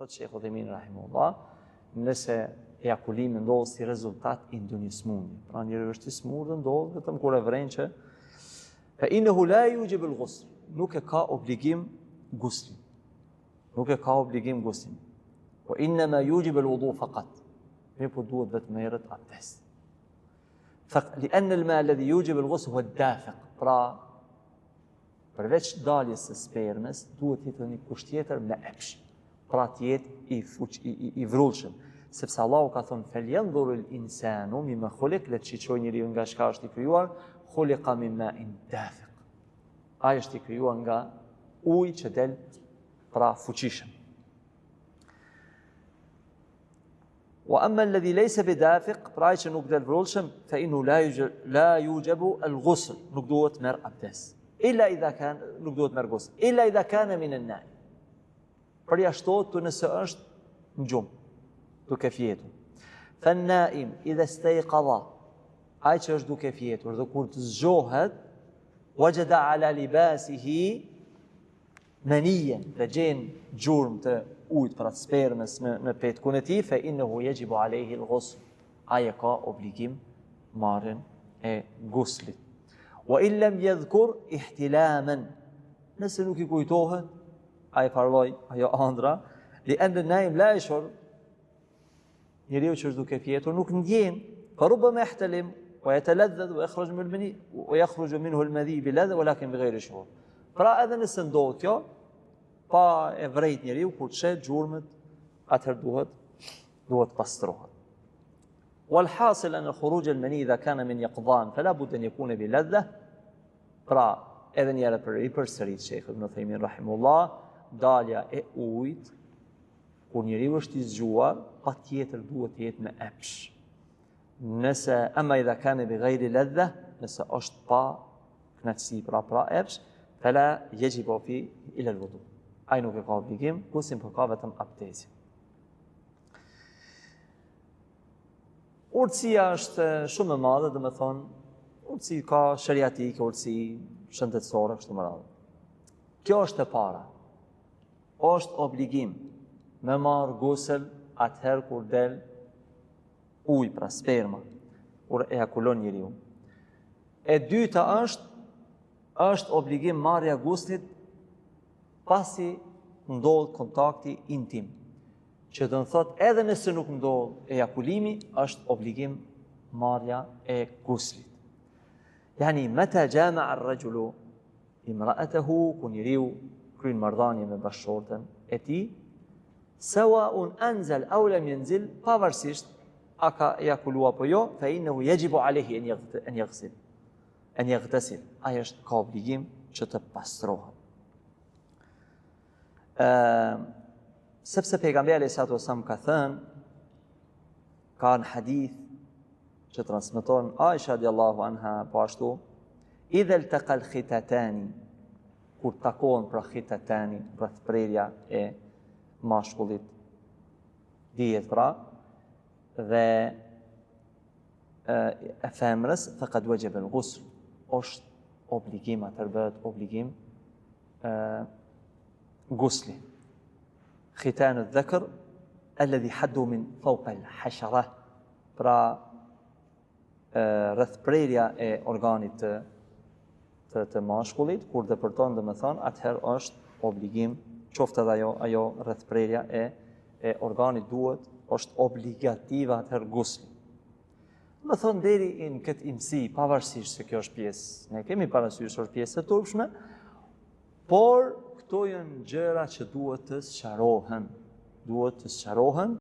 Thot Shekhu Uthejmin rahimahullah, nëse ejakulimi ndodh si rezultat i ndonjësmundje. Pra njeriu është i smurdhë, ndodh vetëm kur e vren që fa innahu la yujib al-ghusl, nuk e ka obligim guslin. Nuk e ka obligim guslin. Wa innama yujib al-wudu faqat. Ne po duhet vetëm merret abdest. لأن الماء الذي يوجب الغسل هو الدافق. Pra përveç daljes së spermës, duhet të jetë një kusht tjetër me epsh. Pra të jetë i vrullshëm. Sepse Allahu ka thonë, فَلْيَنْظُرِ الْإِنسَانُ مِمَّ خُلِقَ, le të shiqojë njeriu nga çka është i krijuar, خُلِقَ مِنْ مَاءٍ دَافِقٍ. Ai është i krijuar nga ujë që del pra fuqishëm. وأما الذي ليس بدافق, pra ai që nuk del vrullshëm, فإنه لا يوجب الغسل, nuk duhet merr abdest. إلا إذا كان, nuk duhet merr gusl. إلا إذا كان من النائم. Përjashtohet të nëse është në gjumë, duke fjetur. فالنائم إذا استيقظ, ai që është duke fjetur dhe kur të zgjohet, وجد على لباسه منيا, dhe gjen gjurmë të ujt pra të spermës në petkun e tij, fa innahu yajibu alayhi al-ghusl, ai ka obligim marrjen e guslit. Wa in lam yadhkur ihtilaman, nëse nuk i kujtohet ai farlloj ajo ëndra, لأن النائم لا يشعر, njeriu që është duke fjetur nuk ndjen, فربما يحتلم ويتلذذ ويخرج منه المذي بلذة ولكن بغير شعور. Pra edhe nëse ndodh kjo, pa e vrejt njeriu kur të shet gjurmët, atëherë duhet pastrohet. والحاصل أن خروج المني إذا كان من يقظان فلا بد أن يكون بلذة. Pra edhe një herë për i përsërit Shekhu Ibn Uthejmin rahimullah, dalja e ujit kur njeriu është i zgjuar, patjetër duhet të jetë me epsh. Nëse ama idha kana bi ghayri ladha, nëse është pa knatësi, pra epsh, fala yajibu fi ila al-wudu. Ai nuk e ka obligim, guslin për ka vetëm abdestin. Urtësia është shumë e madhe, dhe me thonë, urtësi ka shariatike, urtësi shëndetësore, kështu më radhë. Kjo është e para. Është obligim me marrë gusl atëherë kur del ujë, pra sperma, kur ejakulon njeriu. E dyta është obligim marrja guslit pasi ndodh kontakti intim. Që do të thot edhe nëse nuk ndodh ejakulimi, është obligim marrja e guslit. Yani meta jama'a ar-rajulu imra'atahu, kur njeriu kryen marrëdhënie me bashkëshorten e tij, sawa'un anzal aw lam yanzil, pavarësisht a ka ejakulua apo jo, fa innahu yajibu alayhi an yaghtasil. Ai është ka obligim që të pastrohet. Sepse pejgamberi alayhi salatu wasallam ka thënë, ka në hadith që transmeton Aisha radiallahu anha, po ashtu, idha iltaqa al-khitatani, kur takohen pra khitatani, rreth prerja e mashkullit, dihet pra, dhe e femrës, faqad wajaba al-ghusl, është obligim, atëherë bëhet obligim gusli. Khitan al-dhakar alladhi haddu min fawqa al-hashara, pra rreth prerja e organit të mashkullit, kur depërton, dhe me thonë, atëherë është obligim, qoftë edhe ajo rreth prerja e organit duhet, është obligativa atëherë gusli. Me thonë, deri në këtë imësi, pavarësisht se kjo është pjesë, ne kemi parasysh është pjesë e turpshme, por këto janë gjëra që duhet të sqarohen.